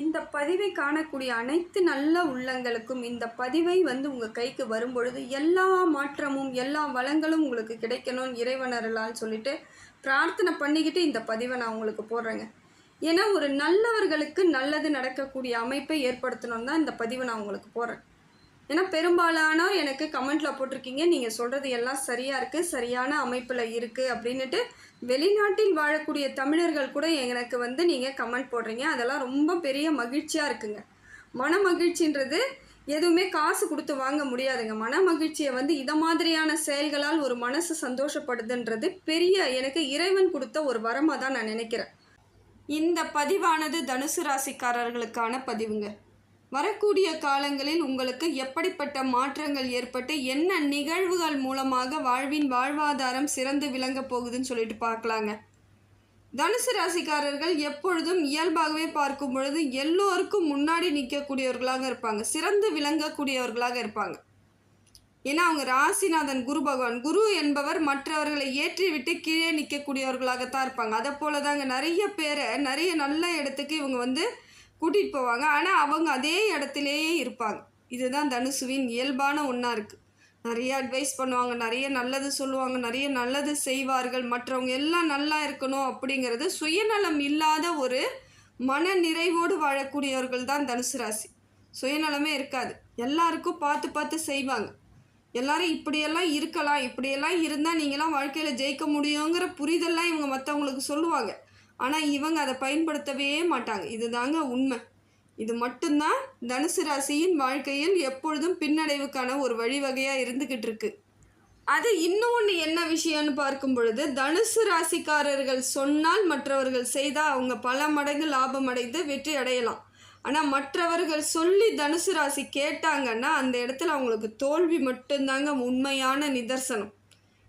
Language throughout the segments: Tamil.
இந்த பதிவை காணக்கூடிய அனைத்து நல்ல உள்ளங்களுக்கும் இந்த பதிவை உங்கள் கைக்கு வரும்பொழுது எல்லா மாற்றமும் எல்லா வளங்களும் உங்களுக்கு கிடைக்கணும்னு இறைவனர்களான்னு சொல்லிட்டு பிரார்த்தனை பண்ணிக்கிட்டு இந்த பதிவை நான் உங்களுக்கு போடுறேங்க. ஏன்னா ஒரு நல்லவர்களுக்கு நல்லது நடக்கக்கூடிய அமைப்பை ஏற்படுத்தணும்னு தான் இந்த பதிவை நான் உங்களுக்கு போடுறேன். ஏன்னா பெரும்பாலானோர் எனக்கு கமெண்ட்டில் போட்டிருக்கீங்க, நீங்கள் சொல்கிறது எல்லாம் சரியாக இருக்குது, சரியான அமைப்பில் இருக்குது அப்படின்ட்டு. வெளிநாட்டில் வாழக்கூடிய தமிழர்கள் கூட எனக்கு நீங்கள் கமெண்ட் போடுறீங்க. அதெல்லாம் ரொம்ப பெரிய மகிழ்ச்சியாக இருக்குங்க. மன மகிழ்ச்சின்றது எதுவுமே காசு கொடுத்து வாங்க முடியாதுங்க. மன மகிழ்ச்சியை இதை மாதிரியான செயல்களால் ஒரு மனசு சந்தோஷப்படுதுன்றது பெரிய எனக்கு இறைவன் கொடுத்த ஒரு வரமாக தான் நான் நினைக்கிறேன். இந்த பதிவானது தனுசு ராசிக்காரர்களுக்கான பதிவுங்க. வரக்கூடிய காலங்களில் உங்களுக்கு எப்படிப்பட்ட மாற்றங்கள் ஏற்பட்டு என்ன நிகழ்வுகள் மூலமாக வாழ்வின் வாழ்வாதாரம் சிறந்து விளங்க போகுதுன்னு சொல்லிட்டு பார்க்கலாங்க. தனுசு ராசிக்காரர்கள் எப்பொழுதும் இயல்பாகவே பார்க்கும் பொழுது எல்லோருக்கும் முன்னாடி நிற்கக்கூடியவர்களாக இருப்பாங்க, சிறந்து விளங்கக்கூடியவர்களாக இருப்பாங்க. ஏன்னா அவங்க ராசிநாதன் குரு பகவான். குரு என்பவர் மற்றவர்களை ஏற்றிவிட்டு கீழே நிற்கக்கூடியவர்களாகத்தான் இருப்பாங்க. அதை போல தாங்க நிறைய பேரை நிறைய நல்ல இடத்துக்கு இவங்க கூட்டிகிட்டு போவாங்க. ஆனால் அவங்க அதே இடத்துலையே இருப்பாங்க. இதுதான் தனுசுவின் இயல்பான ஒன்றா இருக்குது. நிறைய அட்வைஸ் பண்ணுவாங்க, நிறைய நல்லது சொல்லுவாங்க, நிறைய நல்லது செய்வார்கள். மற்றவங்க எல்லாம் நல்லா இருக்கணும் அப்படிங்கிறது சுயநலம் இல்லாத ஒரு மன நிறைவோடு வாழக்கூடியவர்கள் தான் தனுசு ராசி. சுயநலமே இருக்காது, எல்லாருக்கும் பார்த்து பார்த்து செய்வாங்க. எல்லாரும் இப்படியெல்லாம் இருக்கலாம், இப்படியெல்லாம் இருந்தால் நீங்களாம் வாழ்க்கையில் ஜெயிக்க முடியுங்கிற புரிதல்லாம் இவங்க மற்றவங்களுக்கு சொல்லுவாங்க. ஆனால் இவங்க அதை பயன்படுத்தவே மாட்டாங்க. இதுதாங்க உண்மை. இது மட்டும்தான் தனுசு ராசியின் வாழ்க்கையில் எப்பொழுதும் பின்னடைவுக்கான ஒரு வழிவகையாக இருந்துக்கிட்டு இருக்கு. அது இன்னொன்று என்ன விஷயம்னு பார்க்கும் பொழுது, தனுசு ராசிக்காரர்கள் சொன்னால் மற்றவர்கள் செய்தால் அவங்க பல மடங்கு லாபம் அடைந்து வெற்றி அடையலாம். ஆனால் மற்றவர்கள் சொல்லி தனுசு ராசி கேட்டாங்கன்னா அந்த இடத்துல அவங்களுக்கு தோல்வி மட்டும்தாங்க உண்மையான நிதர்சனம்.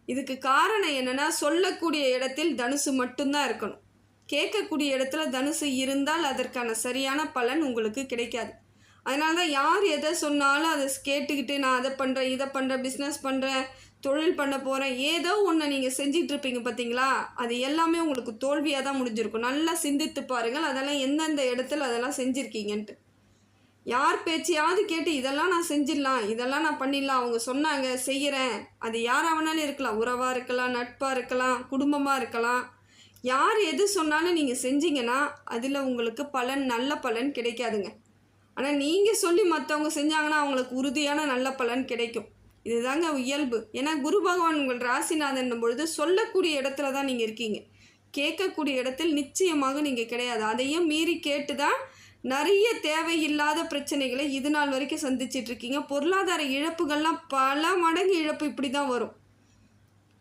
இதுக்கு காரணம் என்னென்னா, சொல்லக்கூடிய இடத்தில் தனுசு மட்டும்தான் இருக்கணும். கேட்கக்கூடிய இடத்துல தனுசு இருந்தால் அதற்கான சரியான பலன் உங்களுக்கு கிடைக்காது. அதனால தான் யார் எதை சொன்னாலும் அதை கேட்டுக்கிட்டு நான் அதை பண்ணுறேன், இதை பண்ணுறேன், பிஸ்னஸ் பண்ணுறேன், தொழில் பண்ண போகிறேன், ஏதோ ஒன்று நீங்கள் செஞ்சிட்டு இருப்பீங்க பார்த்தீங்களா, அது எல்லாமே உங்களுக்கு தோல்வியாக தான் முடிஞ்சிருக்கும். நல்லா சிந்தித்து பாருங்கள், அதெல்லாம் எந்தெந்த இடத்துல அதெல்லாம் செஞ்சுருக்கீங்கன்ட்டு. யார் பேச்சையாவது கேட்டு இதெல்லாம் நான் செஞ்சிடலாம், இதெல்லாம் நான் பண்ணிடலாம், அவங்க சொன்னாங்க செய்கிறேன். அது யாராக வேணாலும் இருக்கலாம், உறவாக இருக்கலாம், நட்பாக இருக்கலாம், குடும்பமாக இருக்கலாம். யார் எது சொன்னாலும் நீங்கள் செஞ்சீங்கன்னா அதில் உங்களுக்கு பலன் நல்ல பலன் கிடைக்காதுங்க. ஆனால் நீங்கள் சொல்லி மற்றவங்க செஞ்சாங்கன்னா அவங்களுக்கு உறுதியான நல்ல பலன் கிடைக்கும். இதுதாங்க இயல்பு. ஏன்னா குரு பகவான் உங்கள் ராசிநாதன் பொழுது சொல்லக்கூடிய இடத்துல தான் நீங்கள் இருக்கீங்க. கேட்கக்கூடிய இடத்தில் நிச்சயமாக நீங்கள் கிடையாது. அதையும் மீறி கேட்டு தான் நிறைய தேவையில்லாத பிரச்சனைகளை இது நாள் வரைக்கும் சந்திச்சிட்ருக்கீங்க. பொருளாதார இழப்புகள்லாம் பல மடங்கு இழப்பு இப்படி தான் வரும்.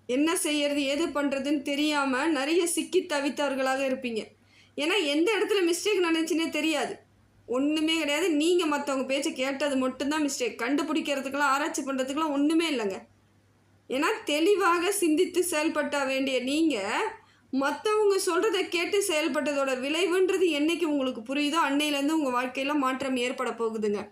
என்ன செய்யறது எது பண்ணுறதுன்னு தெரியாமல் நிறைய சிக்கி தவித்தவர்களாக இருப்பீங்க. ஏன்னா எந்த இடத்துல மிஸ்டேக் நடந்துச்சுன்னே தெரியாது, ஒன்றுமே கிடையாது. நீங்கள் மற்றவங்க பேச்சை கேட்டது மட்டும்தான் மிஸ்டேக். கண்டுபிடிக்கிறதுக்கெல்லாம் ஆராய்ச்சி பண்ணுறதுக்கெல்லாம் ஒன்றுமே இல்லைங்க. ஏன்னா தெளிவாக சிந்தித்து செயல்பட வேண்டிய நீங்கள் மற்றவங்க சொல்கிறத கேட்டு செயல்பட்டதோட விளைவுன்றது என்றைக்கு உங்களுக்கு புரியுதோ அன்னையிலேருந்து உங்கள் வாழ்க்கையில் மாற்றம் ஏற்பட போகுதுங்க.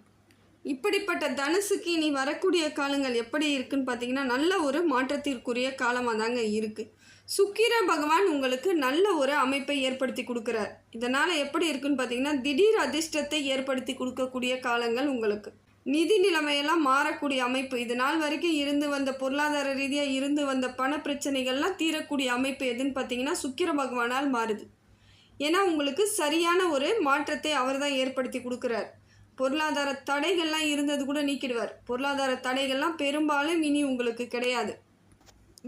இப்படிப்பட்ட தனுசுக்கு இனி வரக்கூடிய காலங்கள் எப்படி இருக்குன்னு பார்த்தீங்கன்னா நல்ல ஒரு மாற்றத்திற்குரிய காலமாக தாங்க இருக்குது. சுக்கிர பகவான் உங்களுக்கு நல்ல ஒரு அமைப்பை ஏற்படுத்தி கொடுக்குறார். இதனால் எப்படி இருக்குன்னு பார்த்தீங்கன்னா திடீர் அதிர்ஷ்டத்தை ஏற்படுத்தி கொடுக்கக்கூடிய காலங்கள் உங்களுக்கு. நிதி நிலைமையெல்லாம் மாறக்கூடிய அமைப்பு. இது நாள் வரைக்கும் இருந்து வந்த பொருளாதார ரீதியாக இருந்து வந்த பண பிரச்சனைகள்லாம் தீரக்கூடிய அமைப்பு எதுன்னு பார்த்தீங்கன்னா சுக்கிர பகவானால் மாறுது. ஏன்னா உங்களுக்கு சரியான ஒரு மாற்றத்தை அவர் தான் ஏற்படுத்தி கொடுக்குறார். பொருளாதார தடைகள்லாம் இருந்தது கூட நீக்கிடுவார். பொருளாதார தடைகள்லாம் பெரும்பாலும் இனி உங்களுக்கு கிடையாது.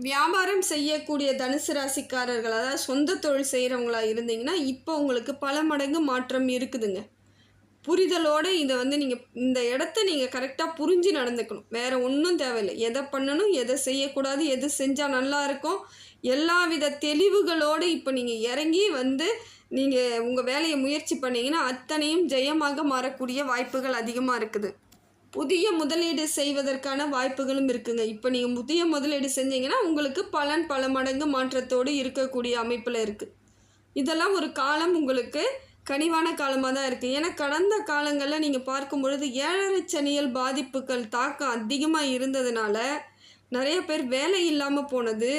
வியாபாரம் செய்யக்கூடிய தனுசு ராசிக்காரர்கள், அதாவது சொந்த தொழில் செய்கிறவங்களா இருந்தீங்கன்னா இப்போ உங்களுக்கு பல மடங்கு மாற்றம் இருக்குதுங்க. புரிதலோடு இதை நீங்கள் இந்த இடத்த நீங்கள் கரெக்டாக புரிஞ்சு நடந்துக்கணும். வேறு ஒன்றும் தேவையில்லை. எதை பண்ணணும், எதை செய்யக்கூடாது, எது செஞ்சால் நல்லா இருக்கும், எல்லா வித தெளிவுகளோடு இப்போ நீங்கள் இறங்கி நீங்கள் உங்கள் வேலையை முயற்சி பண்ணிங்கன்னா அத்தனையும் ஜெயமாக மாறக்கூடிய வாய்ப்புகள் அதிகமாக இருக்குது. புதிய முதலீடு செய்வதற்கான வாய்ப்புகளும் இருக்குங்க. இப்போ நீங்கள் புதிய முதலீடு செஞ்சீங்கன்னா உங்களுக்கு பலன் பல மடங்கு மாற்றத்தோடு இருக்கக்கூடிய அமைப்பில் இருக்குது. இதெல்லாம் ஒரு காலம் உங்களுக்கு கனிவான காலமாக தான் இருக்குது. ஏன்னா கடந்த காலங்களில் நீங்கள் பார்க்கும் பொழுது 7.5 சனியல் பாதிப்புகள் தாக்கம் அதிகமாக இருந்ததுனால நிறைய பேர் வேலை இல்லாமல் போனது,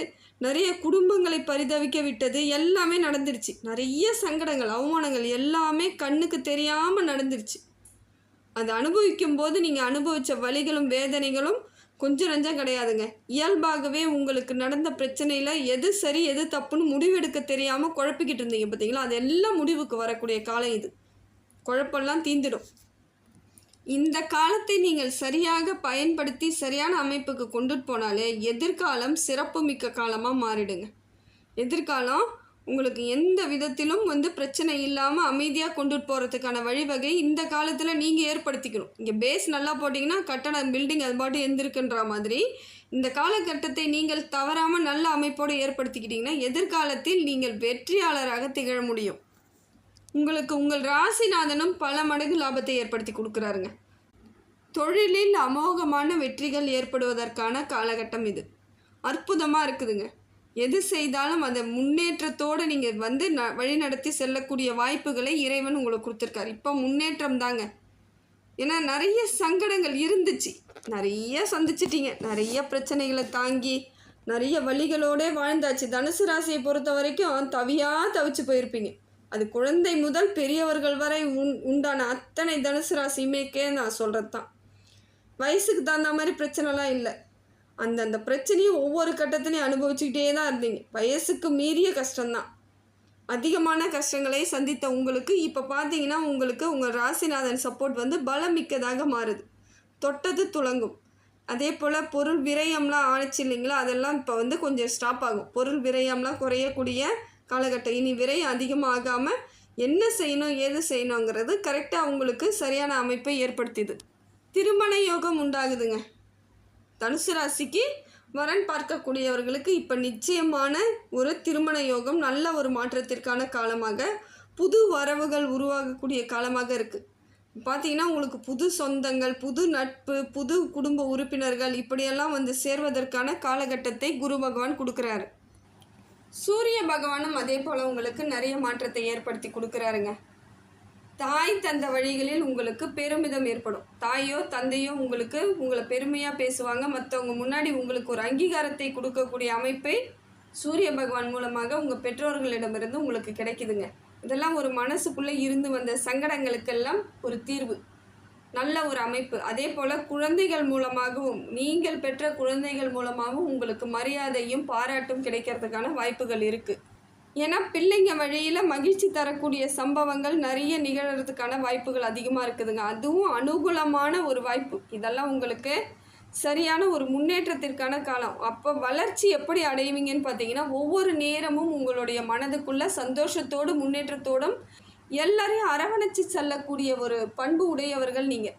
நிறைய குடும்பங்களை பரிதவிக்க விட்டது எல்லாமே நடந்துருச்சு. நிறைய சங்கடங்கள், அவமானங்கள் எல்லாமே கண்ணுக்கு தெரியாமல் நடந்துருச்சு. அதை அனுபவிக்கும் போது நீங்கள் அனுபவித்த வலிகளும் வேதனைகளும் கொஞ்சம் நஞ்சம் கிடையாதுங்க. இயல்பாகவே உங்களுக்கு நடந்த பிரச்சனையில் எது சரி எது தப்புன்னு முடிவெடுக்க தெரியாமல் குழப்பிக்கிட்டு இருந்தீங்க பார்த்தீங்களா, அது எல்லாம் முடிவுக்கு வரக்கூடிய காலம் இது. குழப்பெல்லாம் தீந்துடும். இந்த காலத்தை நீங்கள் சரியாக பயன்படுத்தி சரியான அமைப்புக்கு கொண்டுட்டு போனாலே எதிர்காலம் சிறப்புமிக்க காலமாக மாறிடுங்க. எதிர்காலம் உங்களுக்கு எந்த விதத்திலும் பிரச்சனை இல்லாமல் அமைதியாக கொண்டுட்டு போகிறதுக்கான வழிவகை இந்த காலத்தில் நீங்கள் ஏற்படுத்திக்கணும். இங்கே பேஸ் நல்லா போட்டிங்கன்னா கட்டடம் பில்டிங் அது பாட்டு எந்திருக்குன்ற மாதிரி இந்த காலகட்டத்தை நீங்கள் தவறாமல் நல்ல அமைப்போடு ஏற்படுத்திக்கிட்டிங்கன்னா எதிர்காலத்தில் நீங்கள் வெற்றியாளராக திகழ முடியும். உங்களுக்கு உங்கள் ராசிநாதனும் பல மடங்கு லாபத்தை ஏற்படுத்தி கொடுக்குறாருங்க. தொழிலில் அமோகமான வெற்றிகள் ஏற்படுவதற்கான காலகட்டம் இது. அற்புதமாக இருக்குதுங்க. எது செய்தாலும் அதை முன்னேற்றத்தோடு நீங்கள் வழி நடத்தி செல்லக்கூடிய வாய்ப்புகளை இறைவன் உங்களுக்கு கொடுத்துருக்காரு. இப்போ முன்னேற்றம் தாங்க. ஏன்னா நிறைய சங்கடங்கள் இருந்துச்சு, நிறைய சந்திச்சிட்டிங்க, நிறைய பிரச்சனைகளை தாங்கி நிறைய வழிகளோடு வாழ்ந்தாச்சு. தனுசு ராசியை பொறுத்த வரைக்கும் தவிச்சு போயிருப்பீங்க. அது குழந்தை முதல் பெரியவர்கள் வரை உண்டான அத்தனை தனுசு ராசியுமேக்கே நான் சொல்கிறது தான். வயசுக்கு தகுந்த மாதிரி பிரச்சனைலாம் இல்லை. அந்தந்த பிரச்சனையும் ஒவ்வொரு கட்டத்திலையும் அனுபவிச்சுக்கிட்டே தான் இருந்தீங்க. வயசுக்கு மீறிய கஷ்டம்தான். அதிகமான கஷ்டங்களை சந்தித்த உங்களுக்கு இப்போ பார்த்தீங்கன்னா உங்களுக்கு உங்கள் ராசிநாதன் சப்போர்ட் பலமிக்கதாக மாறுது. தொட்டது துளங்கும். அதே போல் பொருள் விரயம்லாம் ஆச்சு இல்லைங்களா, அதெல்லாம் இப்போ கொஞ்சம் ஸ்டாப் ஆகும். பொருள் விரயம்லாம் குறையக்கூடிய காலகட்டம். இனி விரயம் அதிகமாகாமல் என்ன செய்யணும் ஏது செய்யணுங்கிறது கரெக்டாக உங்களுக்கு சரியான அமைப்பை ஏற்படுத்திது. திருமண யோகம் உண்டாகுதுங்க. தனுசு ராசிக்கு வரன் பார்க்கக்கூடியவர்களுக்கு இப்போ நிச்சயமான ஒரு திருமண யோகம், நல்ல ஒரு மாற்றத்திற்கான காலமாக, புது வரவுகள் உருவாகக்கூடிய காலமாக இருக்குது. பார்த்தீங்கன்னா உங்களுக்கு புது சொந்தங்கள், புது நட்பு, புது குடும்ப உறுப்பினர்கள் இப்படியெல்லாம் சேர்வதற்கான காலகட்டத்தை குரு பகவான் கொடுக்குறாரு. சூரிய பகவானும் அதே போல் உங்களுக்கு நிறைய மாற்றத்தை ஏற்படுத்தி கொடுக்குறாருங்க. தாய் தந்த வழிகளில் உங்களுக்கு பெருமிதம் ஏற்படும். தாயோ தந்தையோ உங்களை பெருமையாக பேசுவாங்க. மற்றவங்க முன்னாடி உங்களுக்கு ஒரு அங்கீகாரத்தை கொடுக்கக்கூடிய அமைப்பை சூரிய பகவான் மூலமாக உங்கள் பெற்றோர்களிடமிருந்து உங்களுக்கு கிடைக்குதுங்க. இதெல்லாம் ஒரு மனசுக்குள்ளே இருந்து வந்த சங்கடங்களுக்கெல்லாம் ஒரு தீர்வு, நல்ல ஒரு அமைப்பு. அதே போல் குழந்தைகள் மூலமாகவும், நீங்கள் பெற்ற குழந்தைகள் மூலமாகவும் உங்களுக்கு மரியாதையும் பாராட்டும் கிடைக்கிறதுக்கான வாய்ப்புகள் இருக்குது. ஏன்னா பிள்ளைங்க வழியில் மகிழ்ச்சி தரக்கூடிய சம்பவங்கள் நிறைய நிகழறதுக்கான வாய்ப்புகள் அதிகமாக இருக்குதுங்க. அதுவும் அனுகூலமான ஒரு வாய்ப்பு. இதெல்லாம் உங்களுக்கு சரியான ஒரு முன்னேற்றத்திற்கான காலம். அப்போ வளர்ச்சி எப்படி அடைவீங்கன்னு பார்த்தீங்கன்னா, ஒவ்வொரு நேரமும் உங்களுடைய மனதுக்குள்ளே சந்தோஷத்தோடு முன்னேற்றத்தோடும் எல்லாரையும் அரவணைச்சி செல்லக்கூடிய ஒரு பண்பு உடையவர்கள் நீங்கள்.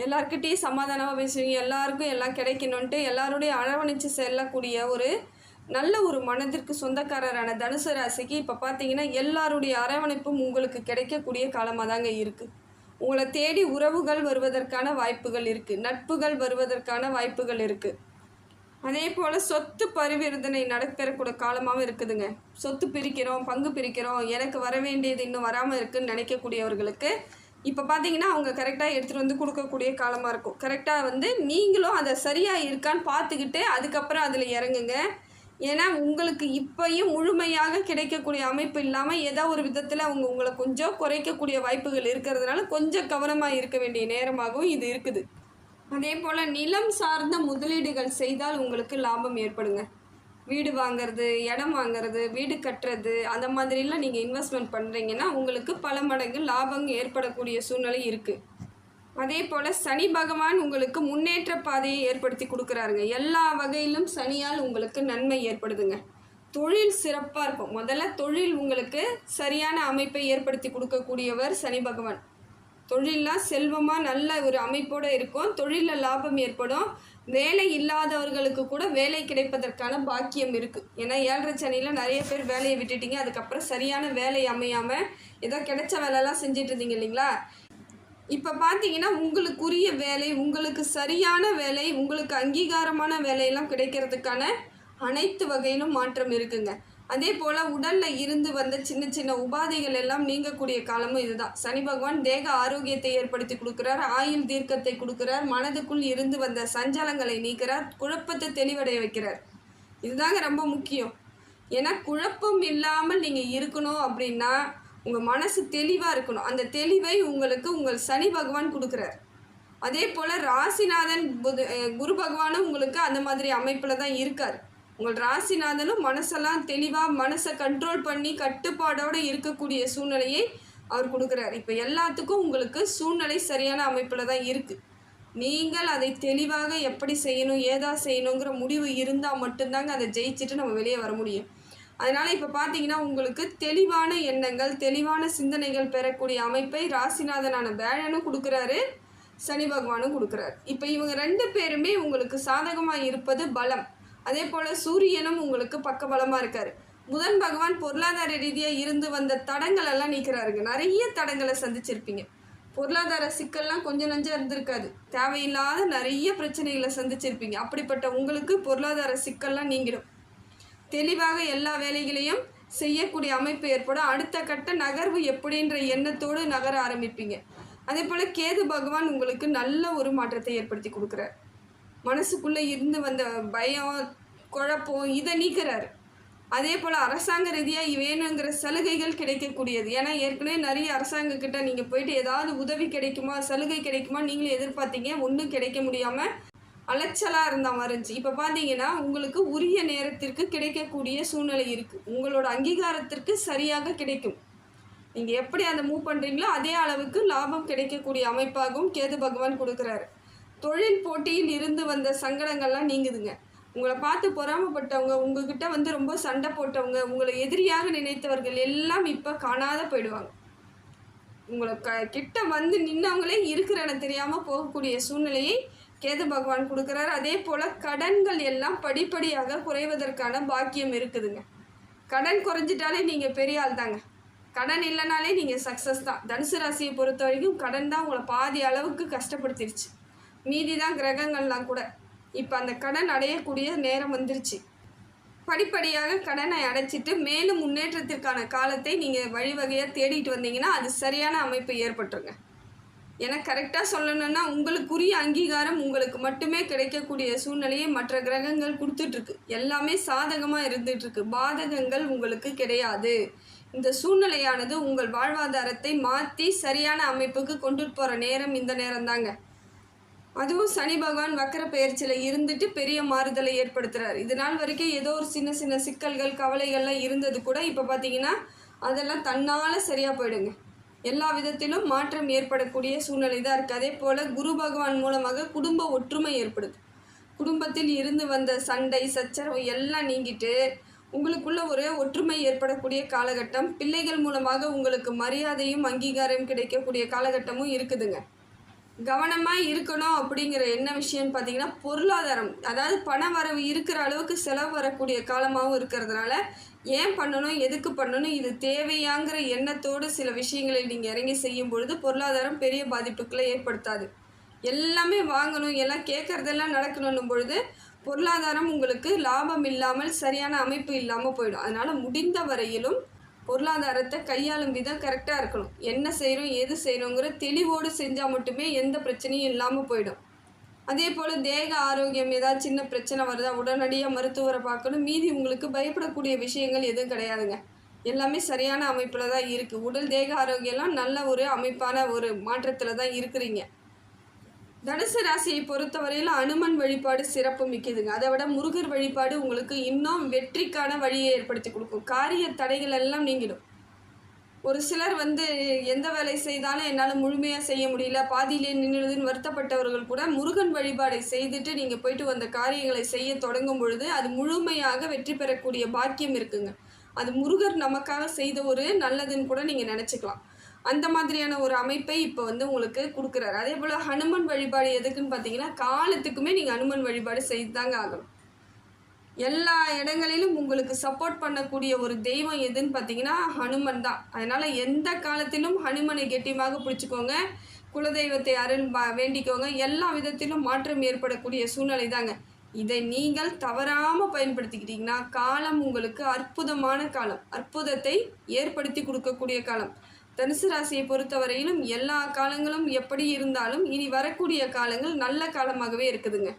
எல்லாருக்கிட்டேயும் சமாதானமாக பேசுவீங்க, எல்லாருக்கும் எல்லாம் கிடைக்கணுன்ட்டு எல்லாருடைய அரவணைச்சி செல்லக்கூடிய ஒரு நல்ல ஒரு மனதிற்கு சொந்தக்காரரான தனுசு ராசிக்கு இப்போ பார்த்தீங்கன்னா எல்லாருடைய அரவணைப்பும் உங்களுக்கு கிடைக்கக்கூடிய காலமாக தாங்க இருக்குது. உங்களை தேடி உறவுகள் வருவதற்கான வாய்ப்புகள் இருக்குது, நட்புகள் வருவதற்கான வாய்ப்புகள் இருக்குது. அதே போல் சொத்து பரிவர்த்தனை நடப்பெறக்கூடிய காலமாகவும் இருக்குதுங்க. சொத்து பிரிக்கிறோம், பங்கு பிரிக்கிறோம், எனக்கு வர வேண்டியது இன்னும் வராமல் இருக்குதுன்னு நினைக்கக்கூடியவர்களுக்கு இப்போ பார்த்தீங்கன்னா அவங்க கரெக்டாக எடுத்துகிட்டு கொடுக்கக்கூடிய காலமாக இருக்கும். கரெக்டாக நீங்களும் அதை சரியாக இருக்கான்னு பார்த்துக்கிட்டு அதுக்கப்புறம் அதில் இறங்குங்க. ஏன்னா உங்களுக்கு இப்பையும் முழுமையாக கிடைக்கக்கூடிய அமைப்பு இல்லாமல் ஏதோ ஒரு விதத்தில் உங்களை கொஞ்சம் குறைக்கக்கூடிய வாய்ப்புகள் இருக்கிறதுனால கொஞ்சம் கவனமாக இருக்க வேண்டிய நேரமாகவும் இது இருக்குது. அதே போல் நிலம் சார்ந்த முதலீடுகள் செய்தால் உங்களுக்கு லாபம் ஏற்படுங்க. வீடு வாங்கிறது, இடம் வாங்கிறது, வீடு கட்டுறது, அந்த மாதிரிலாம் நீங்கள் இன்வெஸ்ட்மெண்ட் பண்ணுறீங்கன்னா உங்களுக்கு பல மடங்கு லாபம் ஏற்படக்கூடிய சூழ்நிலை இருக்குது. அதே போல் சனி பகவான் உங்களுக்கு முன்னேற்ற பாதையை ஏற்படுத்தி கொடுக்குறாருங்க. எல்லா வகையிலும் சனியால் உங்களுக்கு நன்மை ஏற்படுதுங்க. தொழில் சிறப்பாக இருக்கும். முதல்ல தொழில் உங்களுக்கு சரியான அமைப்பை ஏற்படுத்தி கொடுக்கக்கூடியவர் சனி பகவான். தொழிலெலாம் செல்வமாக நல்ல ஒரு அமைப்போடு இருக்கும். தொழிலில் லாபம் ஏற்படும். வேலை இல்லாதவர்களுக்கு கூட வேலை கிடைப்பதற்கான பாக்கியம் இருக்குது. ஏன்னா 7.5 சனியில் நிறைய பேர் வேலையை விட்டுட்டீங்க. அதுக்கப்புறம் சரியான வேலை அமையாமல் ஏதோ கிடைச்ச வேலையெல்லாம் செஞ்சிட்டு இருந்தீங்க இல்லைங்களா. இப்போ பார்த்தீங்கன்னா உங்களுக்குரிய வேலை, உங்களுக்கு சரியான வேலை, உங்களுக்கு அங்கீகாரமான வேலையெல்லாம் கிடைக்கிறதுக்கான அனைத்து வகையிலும் மாற்றம் இருக்குங்க. அதே போல் உடலில் இருந்து வந்த சின்ன சின்ன உபாதைகள் எல்லாம் நீங்கக்கூடிய காலமும் இதுதான். சனி பகவான் தேக ஆரோக்கியத்தை ஏற்படுத்தி கொடுக்குறார், ஆயுள் தீர்க்கத்தை கொடுக்குறார், மனதுக்குள் இருந்து வந்த சஞ்சலங்களை நீக்கிறார், குழப்பத்தை தெளிவடைய வைக்கிறார். இதுதாங்க ரொம்ப முக்கியம். ஏன்னா குழப்பம் இல்லாமல் நீங்கள் இருக்கணும் அப்படின்னா உங்கள் மனசு தெளிவாக இருக்கணும். அந்த தெளிவை உங்களுக்கு உங்கள் சனி பகவான் கொடுக்குறார். அதே போல் ராசிநாதன் குரு பகவானும் உங்களுக்கு அந்த மாதிரி அமைப்பில் தான் இருக்கார். உங்கள் ராசிநாதனும் மனசெல்லாம் தெளிவாக மனசை கண்ட்ரோல் பண்ணி கட்டுப்பாடோடு இருக்கக்கூடிய சூழ்நிலையை அவர் கொடுக்குறார். இப்போ எல்லாத்துக்கும் உங்களுக்கு சூழ்நிலை சரியான அமைப்பில் தான் இருக்குது. நீங்கள் அதை தெளிவாக எப்படி செய்யணும் ஏதா செய்யணுங்கிற முடிவு இருந்தால் மட்டும்தாங்க அதை ஜெயிச்சுட்டு நம்ம வெளியே வர முடியும். அதனால் இப்போ பார்த்தீங்கன்னா உங்களுக்கு தெளிவான எண்ணங்கள் தெளிவான சிந்தனைகள் பெறக்கூடிய அமைப்பை ராசிநாதனான வேழனும் கொடுக்குறாரு, சனி பகவானும் கொடுக்குறாரு. இப்போ இவங்க 2 பேருமே உங்களுக்கு சாதகமாக இருப்பது பலம். அதே போல் சூரியனும் உங்களுக்கு பக்கபலமாக இருக்கார். புதன் பகவான் பொருளாதார ரீதியாக இருந்து வந்த தடங்கள் எல்லாம் நீக்கிறாருங்க. நிறைய தடங்களை சந்திச்சிருப்பீங்க. பொருளாதார சிக்கல்லாம் கொஞ்சம் நஞ்சம் இருந்திருக்காது. தேவையில்லாத நிறைய பிரச்சனைகளை சந்திச்சிருப்பீங்க. அப்படிப்பட்ட உங்களுக்கு பொருளாதார சிக்கல்லாம் நீங்கிடும். தெளிவாக எல்லா வேலைகளையும் செய்யக்கூடிய அமைப்பு ஏற்படும். அடுத்த கட்ட நகர்வு எப்படின்ற எண்ணத்தோடு நகர ஆரம்பிப்பீங்க. அதே போல் கேது பகவான் உங்களுக்கு நல்ல ஒரு மாற்றத்தை ஏற்படுத்தி கொடுக்குறார். மனசுக்குள்ளே இருந்து வந்த பயம் குழப்பம் இதை நீக்கிறாரு. அதே போல் அரசாங்க ரீதியாக வேணுங்கிற சலுகைகள் கிடைக்கக்கூடியது. ஏன்னா ஏற்கனவே நிறைய அரசாங்கக்கிட்ட நீங்கள் போயிட்டு ஏதாவது உதவி கிடைக்குமா சலுகை கிடைக்குமா நீங்களே எதிர்பார்த்தீங்க, ஒன்றும் கிடைக்க முடியாமல் அலைச்சலாக இருந்தால் மறைஞ்சு இப்போ பார்த்தீங்கன்னா உங்களுக்கு உரிய நேரத்திற்கு கிடைக்கக்கூடிய சூழ்நிலை இருக்குது. உங்களோட அங்கீகாரத்திற்கு சரியாக கிடைக்கும். நீங்கள் எப்படி அதை மூவ் பண்ணுறீங்களோ அதே அளவுக்கு லாபம் கிடைக்கக்கூடிய அமைப்பாகவும் கேது பகவான் கொடுக்குறாரு. தொழில் போட்டியில் இருந்து வந்த சங்கடங்கள்லாம் நீங்குதுங்க. உங்களை பார்த்து பொறாமப்பட்டவங்க உங்ககிட்ட ரொம்ப சண்டை போட்டவங்க உங்களை எதிரியாக நினைத்தவர்கள் எல்லாம் இப்போ காணாத போயிடுவாங்க. உங்களை கிட்ட நின்னவங்களே இருக்கிற இடம் தெரியாமல் போகக்கூடிய சூழ்நிலையை கேது பகவான் கொடுக்குறாரு. அதே போல் கடன்கள் எல்லாம் படிப்படியாக குறைவதற்கான பாக்கியம் இருக்குதுங்க. கடன் குறைஞ்சிட்டாலே நீங்கள் பெரிய ஆள் தாங்க. கடன் இல்லைனாலே நீங்கள் சக்ஸஸ் தான். தனுசு ராசியை பொறுத்த வரைக்கும் கடன் தான் உங்களை பாதி அளவுக்கு கஷ்டப்படுத்திடுச்சு. மீதி தான் கிரகங்கள்லாம் கூட. இப்போ அந்த கடன் அடையக்கூடிய நேரம் வந்துருச்சு. படிப்படியாக கடனை அடைச்சிட்டு மேலும் முன்னேற்றத்திற்கான காலத்தை நீங்கள் வழிவகையாக தேடிட்டு வந்தீங்கன்னா அது சரியான அமைப்பு ஏற்பட்டுருங்க. ஏன்னா கரெக்டாக சொல்லணுன்னா உங்களுக்குரிய அங்கீகாரம் உங்களுக்கு மட்டுமே கிடைக்கக்கூடிய சூழ்நிலையை மற்ற கிரகங்கள் கொடுத்துட்ருக்கு. எல்லாமே சாதகமாக இருந்துகிட்ருக்கு. பாதகங்கள் உங்களுக்கு கிடையாது. இந்த சூழ்நிலையானது உங்கள் வாழ்வாதாரத்தை மாற்றி சரியான அமைப்புக்கு கொண்டுட்டு போகிற நேரம் இந்த நேரம் தாங்க. அதுவும் சனி பகவான் வக்கர பெயர்ச்சியில் இருந்துட்டு பெரிய மாறுதலை ஏற்படுத்துகிறார். இது நாள் வரைக்கும் ஏதோ ஒரு சின்ன சின்ன சிக்கல்கள் கவலைகள்லாம் இருந்தது கூட இப்போ பார்த்தீங்கன்னா அதெல்லாம் தன்னால் சரியாக போயிடுங்க. எல்லா விதத்திலும் மாற்றம் ஏற்படக்கூடிய சூழ்நிலை தான் இருக்குது. அதே போல் குரு பகவான் மூலமாக குடும்ப ஒற்றுமை ஏற்படுது. குடும்பத்தில் இருந்து வந்த சண்டை சச்சரவு எல்லாம் நீங்கிட்டு உங்களுக்குள்ள ஒரு ஒற்றுமை ஏற்படக்கூடிய காலகட்டம். பிள்ளைகள் மூலமாக உங்களுக்கு மரியாதையும் அங்கீகாரம் கிடைக்கக்கூடிய காலகட்டமும் இருக்குதுங்க. கவனமாக இருக்கணும் அப்படிங்கிற என்ன விஷயம்னு பார்த்தீங்கன்னா பொருளாதாரம், அதாவது பண வரவு இருக்கிற அளவுக்கு செலவு வரக்கூடிய காலமாகவும் இருக்கிறதுனால ஏன் பண்ணணும் எதுக்கு பண்ணணும் இது தேவையாங்கிற எண்ணத்தோடு சில விஷயங்களை நீங்கள் இறங்கி செய்யும் பொழுது பொருளாதாரம் பெரிய பாதிப்புகளை ஏற்படுத்தாது. எல்லாமே வாங்கணும் எல்லாம் கேட்குறதெல்லாம் நடக்கணும் பொழுது பொருளாதாரம் உங்களுக்கு லாபம் இல்லாமல் சரியான அமைப்பு இல்லாமல் போயிடும். அதனால் முடிந்த வரையிலும் பொருளாதாரத்தை கையாளும் விதம் கரெக்டாக இருக்கணும். என்ன செய்கிறோம் எது செய்கிறோங்கிற தெளிவோடு செஞ்சால் மட்டுமே எந்த பிரச்சனையும் இல்லாமல் போயிடும். அதே போல் தேக ஆரோக்கியம் ஏதாவது சின்ன பிரச்சனை வருதா உடனடியாக மருத்துவரை பார்க்கணும். மீதி உங்களுக்கு பயப்படக்கூடிய விஷயங்கள் எதுவும் கிடையாதுங்க. எல்லாமே சரியான அமைப்பில் தான் இருக்குது. உடல் தேக ஆரோக்கியம்லாம் நல்ல ஒரு அமைப்பான ஒரு மாற்றத்தில் தான் இருக்கிறீங்க. தனுசு ராசியை பொறுத்தவரையில் அனுமன் வழிபாடு சிறப்பு மிக்கதுங்க. அதை விட முருகர் வழிபாடு உங்களுக்கு இன்னும் வெற்றிக்கான வழியை ஏற்படுத்தி கொடுக்கும். காரிய தடைகள் எல்லாம் நீங்கிடும். ஒரு சிலர் எந்த வேலை செய்தாலும் என்னால் முழுமையாக செய்ய முடியல பாதியிலே நின்றுதுன்னு வருத்தப்பட்டவர்கள் கூட முருகன் வழிபாடை செய்துட்டு நீங்கள் போயிட்டு வந்த காரியங்களை செய்ய தொடங்கும் பொழுது அது முழுமையாக வெற்றி பெறக்கூடிய பாக்கியம் இருக்குங்க. அது முருகர் நமக்காக செய்த ஒரு நல்லதுன்னு கூட நீங்கள் நினச்சிக்கலாம். அந்த மாதிரியான ஒரு அமைப்பை இப்போ உங்களுக்கு கொடுக்குறாரு. அதே போல் ஹனுமன் வழிபாடு எதுக்குன்னு பார்த்தீங்கன்னா காலத்துக்குமே நீங்கள் ஹனுமன் வழிபாடு செய்து தாங்க ஆகணும். எல்லா இடங்களிலும் உங்களுக்கு சப்போர்ட் பண்ணக்கூடிய ஒரு தெய்வம் எதுன்னு பார்த்தீங்கன்னா ஹனுமன் தான். அதனால் எந்த காலத்திலும் ஹனுமனை கெட்டியமாக பிடிச்சிக்கோங்க. குலதெய்வத்தை அருள் வேண்டிக்கோங்க. எல்லா விதத்திலும் மாற்றம் ஏற்படக்கூடிய சூழ்நிலை தாங்க. இதை நீங்கள் தவறாமல் பயன்படுத்திக்கிட்டிங்கன்னா காலம் உங்களுக்கு அற்புதமான காலம், அற்புதத்தை ஏற்படுத்தி கொடுக்கக்கூடிய காலம். தனுசு ராசியை பொறுத்தவரையிலும் எல்லா காலங்களும் எப்படி இருந்தாலும் இனி வரக்கூடிய காலங்கள் நல்ல காலமாகவே இருக்குதுங்க.